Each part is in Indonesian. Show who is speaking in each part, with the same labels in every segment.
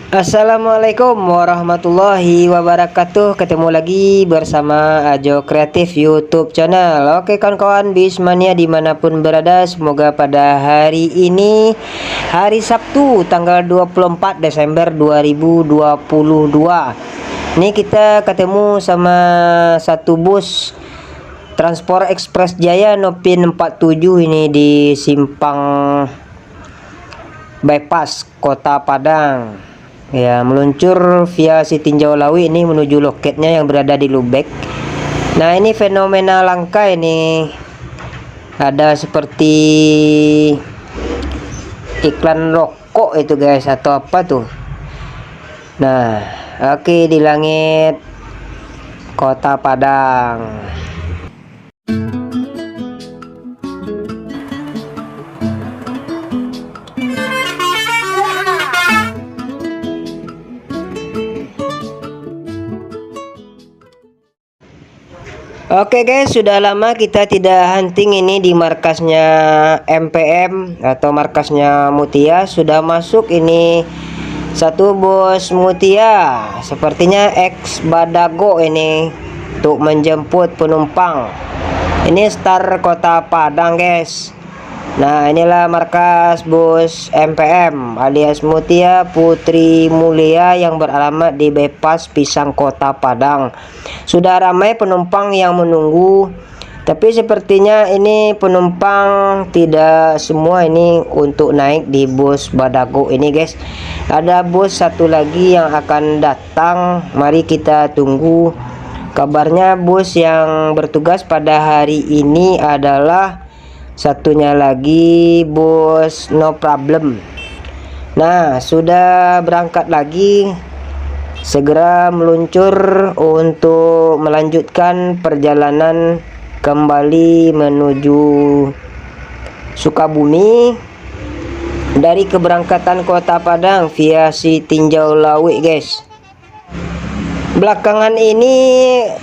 Speaker 1: Assalamualaikum warahmatullahi wabarakatuh. Ketemu lagi bersama Ajo Kreatif YouTube channel. Oke kawan-kawan Bismania dimanapun berada, semoga pada hari ini hari Sabtu tanggal 24 Desember 2022 ini kita ketemu sama satu bus Transport Express Jaya Nopin 47 ini di simpang bypass Kota Padang. Ya, meluncur via Sitinjau Lawi ini menuju loketnya yang berada di Lubek. Nah, ini fenomena langka ini. Ada seperti iklan rokok itu guys, atau apa tuh. Nah, oke, di langit Kota Padang. Oke guys, sudah lama kita tidak hunting ini di markasnya MPM atau markasnya Mutia. Sudah masuk ini satu bus Mutia, sepertinya ex Badago ini untuk menjemput penumpang. Ini start Kota Padang guys. Nah, inilah markas bus MPM alias Mutia Putri Mulia yang beralamat di bypass Pisang Kota Padang. Sudah ramai penumpang yang menunggu, tapi sepertinya ini penumpang tidak semua ini untuk naik di bus Badago ini guys. Ada bus satu lagi yang akan datang, mari kita tunggu. Kabarnya bus yang bertugas pada hari ini adalah satunya lagi bus No Problem. Nah, sudah berangkat lagi, segera meluncur untuk melanjutkan perjalanan kembali menuju Sukabumi dari keberangkatan Kota Padang via Sitinjau Lawi guys. Belakangan ini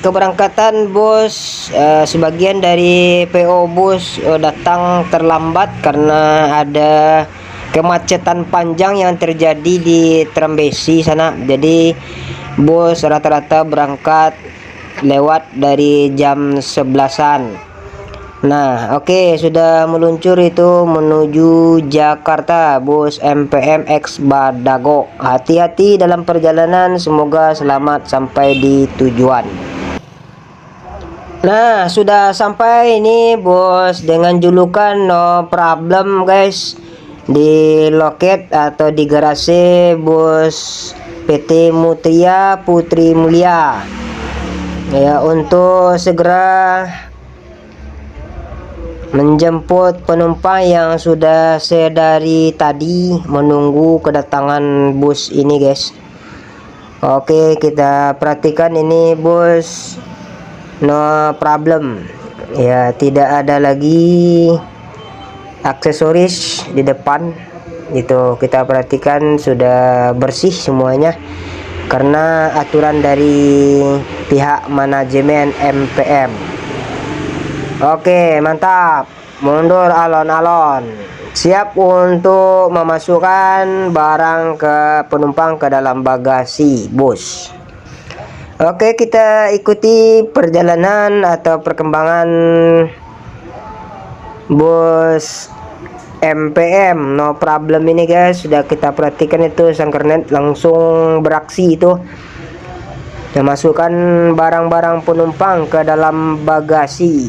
Speaker 1: keberangkatan bus sebagian dari PO bus datang terlambat karena ada kemacetan panjang yang terjadi di Trembesi sana. Jadi bus rata-rata berangkat lewat dari jam 11-an. Nah, oke, sudah meluncur itu menuju Jakarta bus MPM X Badago. Hati-hati dalam perjalanan, semoga selamat sampai di tujuan. Nah, sudah sampai ini bus dengan julukan No Problem guys, di loket atau di garasi bus PT Mutia Putri Mulia. Ya, untuk segera menjemput penumpang yang sudah sedari tadi menunggu kedatangan bus ini guys. Oke, kita perhatikan ini bus No Problem. Ya, tidak ada lagi aksesoris di depan. Itu kita perhatikan sudah bersih semuanya karena aturan dari pihak manajemen MPM. Oke, mantap. Mundur alon-alon. Siap untuk memasukkan barang ke penumpang ke dalam bagasi bus. Oke, kita ikuti perjalanan atau perkembangan bus MPM No Problem ini guys. Sudah kita perhatikan itu sang kernet langsung beraksi itu, memasukkan barang-barang penumpang ke dalam bagasi.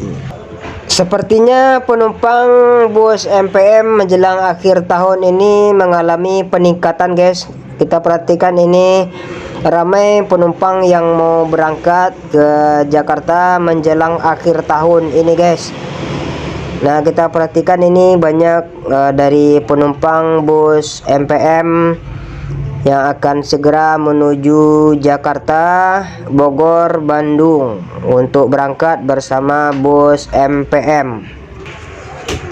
Speaker 1: Sepertinya penumpang bus MPM menjelang akhir tahun ini mengalami peningkatan guys. Kita perhatikan ini ramai penumpang yang mau berangkat ke Jakarta menjelang akhir tahun ini guys. Nah, kita perhatikan ini banyak dari penumpang bus MPM yang akan segera menuju Jakarta, Bogor, Bandung untuk berangkat bersama bus MPM.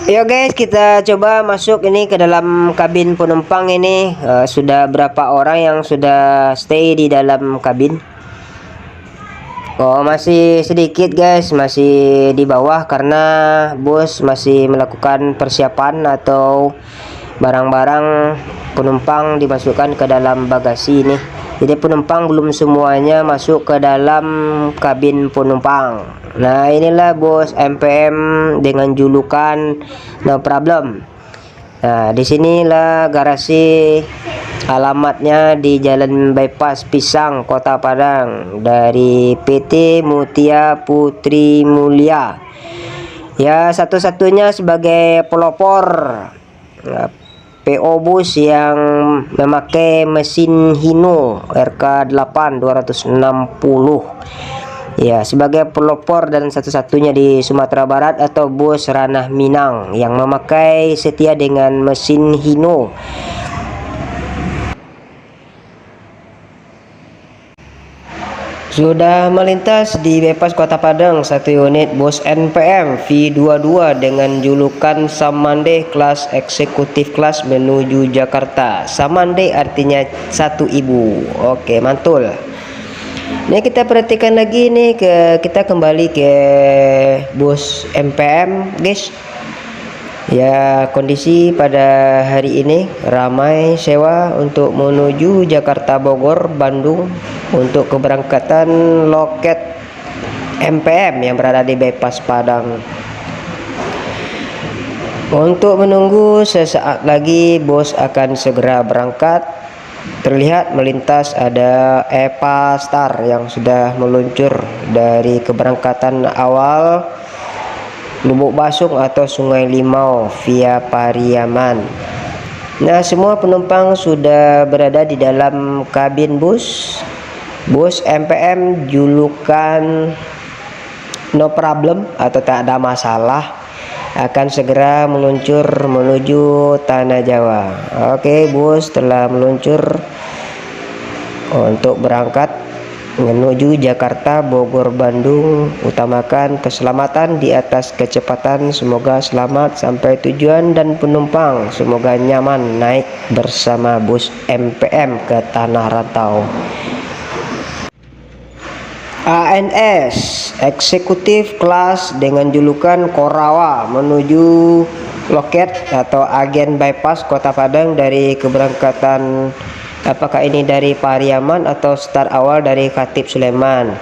Speaker 1: Yo guys, kita coba masuk ini ke dalam kabin penumpang ini. Sudah berapa orang yang sudah stay di dalam kabin? Oh, masih sedikit guys, masih di bawah karena bus masih melakukan persiapan atau barang-barang penumpang dimasukkan ke dalam bagasi nih. Jadi penumpang belum semuanya masuk ke dalam kabin penumpang. Nah, inilah bus MPM dengan julukan No Problem. Nah, disinilah garasi. Alamatnya di Jalan Bypass Pisang, Kota Padang, dari PT Mutia Putri Mulia. Ya, satu-satunya sebagai pelopor PO bus yang memakai mesin Hino RK8 260. Ya, sebagai pelopor dan satu-satunya di Sumatera Barat atau bus ranah Minang yang memakai setia dengan mesin Hino. Sudah melintas di Bypass Kota Padang satu unit bus NPM V22 dengan julukan Samande kelas eksekutif kelas menuju Jakarta. Samande artinya satu ibu. Oke, mantul. Ini kita perhatikan lagi nih, kita kembali ke bus MPM, guys. Ya, kondisi pada hari ini ramai sewa untuk menuju Jakarta, Bogor, Bandung untuk keberangkatan loket MPM yang berada di Bypass Padang. Untuk menunggu sesaat lagi bus akan segera berangkat. Terlihat melintas ada EPA Star yang sudah meluncur dari keberangkatan awal Lubuk Basung atau Sungai Limau via Pariaman. Nah, semua penumpang sudah berada di dalam kabin bus MPM julukan No Problem atau tak ada masalah akan segera meluncur menuju Tanah Jawa. Oke, bus telah meluncur untuk berangkat menuju Jakarta, Bogor, Bandung. Utamakan keselamatan di atas kecepatan. Semoga selamat sampai tujuan dan penumpang semoga nyaman naik bersama bus MPM ke tanah rantau. ANS eksekutif kelas dengan julukan Korawa menuju loket atau agen Bypass Kota Padang dari keberangkatan. Apakah ini dari Pariaman atau start awal dari Khatib Sulaiman?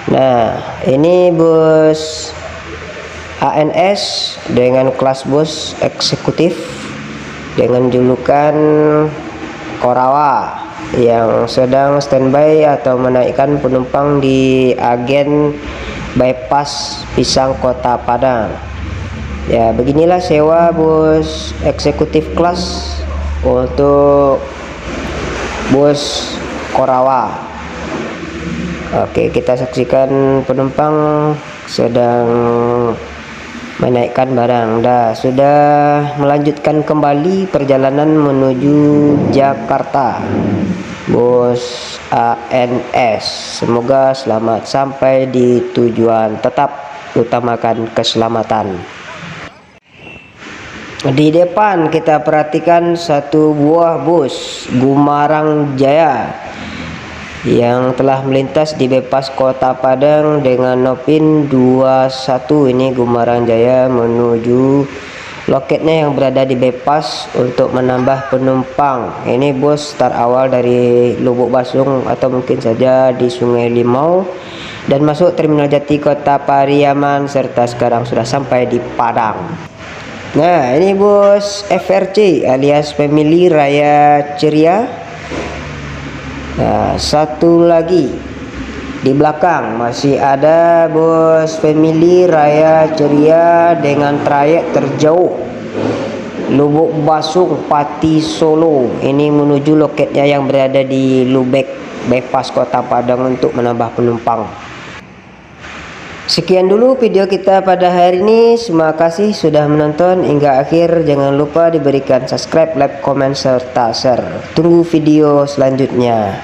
Speaker 1: Nah, ini bus ANS dengan kelas bus eksekutif dengan julukan Korawa yang sedang standby atau menaikkan penumpang di agen Bypass Pisang Kota Padang. Ya, beginilah sewa bus eksekutif kelas untuk bus Korawa. Oke, kita saksikan penumpang sedang menaikkan barang. Sudah melanjutkan kembali perjalanan menuju Jakarta. Bus ANS. Semoga selamat sampai di tujuan. Tetap utamakan keselamatan. Di depan kita perhatikan satu buah bus Gumarang Jaya yang telah melintas di Bypass Kota Padang dengan Nopin 21. Ini Gumarang Jaya menuju loketnya yang berada di Bypass untuk menambah penumpang. Ini bus start awal dari Lubuk Basung atau mungkin saja di Sungai Limau dan masuk Terminal Jati Kota Pariaman serta sekarang sudah sampai di Padang. Nah, ini bus FRC alias Family Raya Ceria. Nah, satu lagi di belakang masih ada bus Family Raya Ceria dengan trayek terjauh Lubuk Basung Pati Solo. Ini menuju loketnya yang berada di Lubek Bypass Kota Padang untuk menambah penumpang. Sekian dulu video kita pada hari ini. Terima kasih sudah menonton hingga akhir. Jangan lupa diberikan subscribe, like, komen, serta share. Tunggu video selanjutnya.